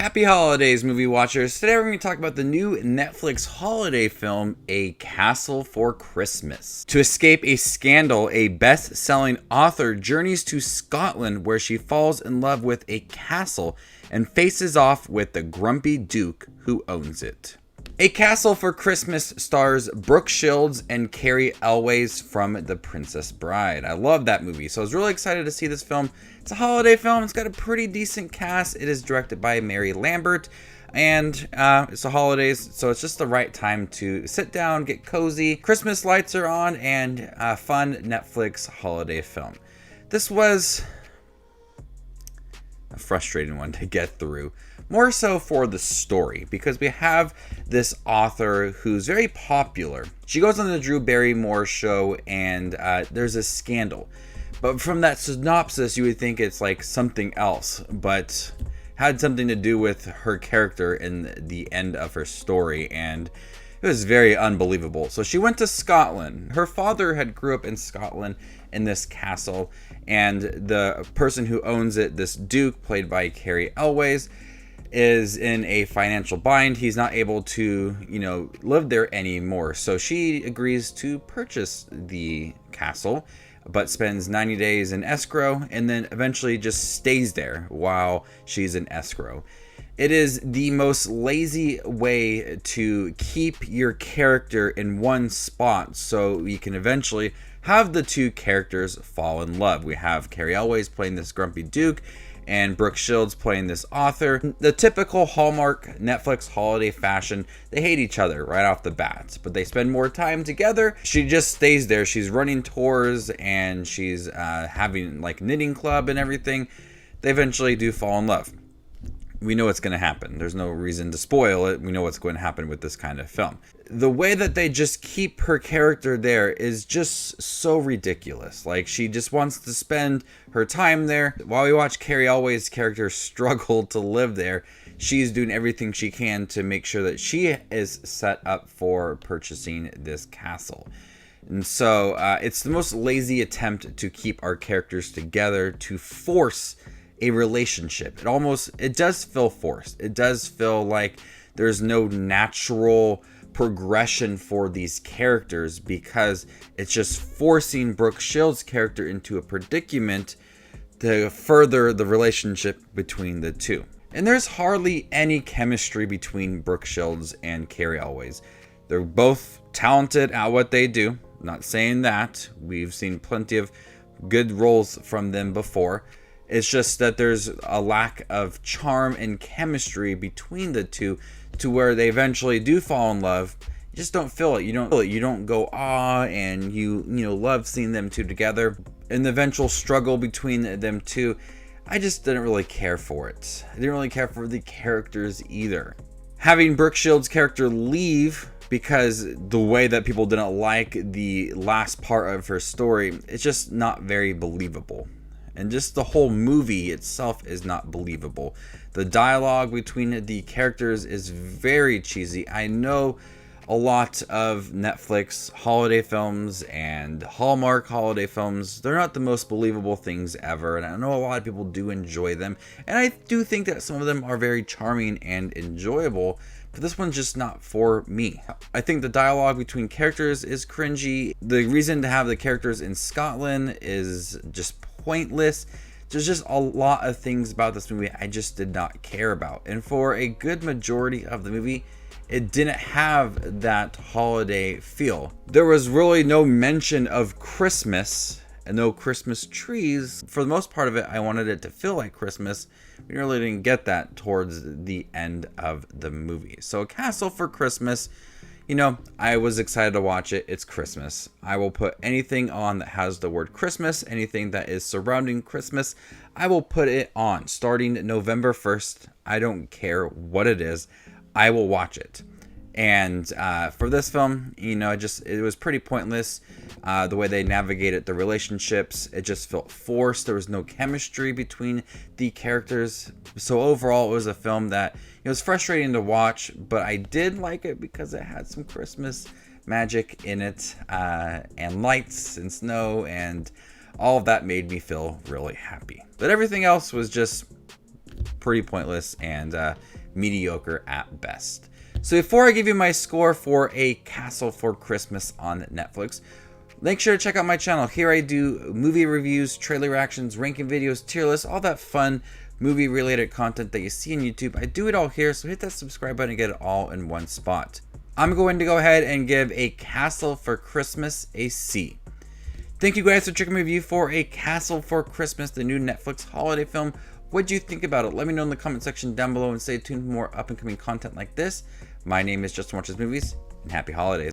Happy holidays, movie watchers. Today we're going to talk about the new Netflix holiday film, A Castle for Christmas. To escape a scandal, a best-selling author journeys to Scotland where she falls in love with a castle and faces off with the grumpy duke who owns it. A Castle for Christmas stars Brooke Shields and Cary Elwes from The Princess Bride. I love that movie, so I was really excited to see this film. It's a holiday film. It's got a pretty decent cast. It is directed by Mary Lambert, and it's the holidays, so it's just the right time to sit down, get cozy. Christmas lights are on, and a fun Netflix holiday film. This was a frustrating one to get through, more so for the story, because we have this author who's very popular. She goes on the Drew Barrymore show, and there's a scandal. But from that synopsis, you would think it's like something else, but had something to do with her character in the end of her story, and it was very unbelievable. So she went to Scotland. Her father had grew up in Scotland in this castle, and the person who owns it, this duke played by Cary Elwes, is in a financial bind. He's not able to, live there anymore. So she agrees to purchase the castle, but spends 90 days in escrow and then eventually just stays there while she's in escrow. It is the most lazy way to keep your character in one spot so you can eventually have the two characters fall in love. We have Cary Elwes playing this grumpy duke and Brooke Shields playing this author. The typical Hallmark Netflix holiday fashion, they hate each other right off the bat, but they spend more time together. She just stays there. She's running tours and she's having like knitting club and everything. They eventually do fall in love. We know what's going to happen. There's no reason to spoil it. We know what's going to happen with this kind of film. The way that they just keep her character there is just so ridiculous. Like, she just wants to spend her time there. While we watch Cary Elwes' character struggle to live there, she's doing everything she can to make sure that she is set up for purchasing this castle. And so it's the most lazy attempt to keep our characters together, to force a relationship. It does feel forced. It does feel like there's no natural progression for these characters because it's just forcing Brooke Shields' character into a predicament to further the relationship between the two. And there's hardly any chemistry between Brooke Shields and Cary Elwes. They're both talented at what they do. I'm not saying that. We've seen plenty of good roles from them before. It's just that there's a lack of charm and chemistry between the two to where they eventually do fall in love. You just don't feel it. You don't feel it. You don't go, and you love seeing them two together. And the eventual struggle between them two, I just didn't really care for it. I didn't really care for the characters either. Having Brooke Shields' character leave because the way that people didn't like the last part of her story, it's just not very believable. And just the whole movie itself is not believable. The dialogue between the characters is very cheesy. I know a lot of Netflix holiday films and Hallmark holiday films, they're not the most believable things ever. And I know a lot of people do enjoy them. And I do think that some of them are very charming and enjoyable. But this one's just not for me. I think the dialogue between characters is cringy. The reason to have the characters in Scotland is just pointless. There's just a lot of things about this movie I just did not care about. And for a good majority of the movie, it didn't have that holiday feel. There was really no mention of Christmas and no Christmas trees. For the most part of it, I wanted it to feel like Christmas. We really didn't get that towards the end of the movie. So A Castle for Christmas, I was excited to watch it. It's Christmas. I will put anything on that has the word Christmas, anything that is surrounding Christmas, I will put it on. Starting November 1st, I don't care what it is, I will watch it. And for this film, it was pretty pointless. The way they navigated the relationships, it just felt forced. There was no chemistry between the characters. So overall, it was a film that it was frustrating to watch, but I did like it because it had some Christmas magic in it, and lights and snow, and all of that made me feel really happy. But everything else was just pretty pointless and mediocre at best. So before I give you my score for A Castle for Christmas on Netflix, make sure to check out my channel. Here I do movie reviews, trailer reactions, ranking videos, tier lists, all that fun movie related content that you see on YouTube. I do it all here, so hit that subscribe button and get it all in one spot. I'm going to go ahead and give A Castle for Christmas a C. Thank you guys for checking my review for A Castle for Christmas, the new Netflix holiday film. What do you think about it? Let me know in the comment section down below, and stay tuned for more up and coming content like this. My name is Justin Watches Movies, and happy holidays.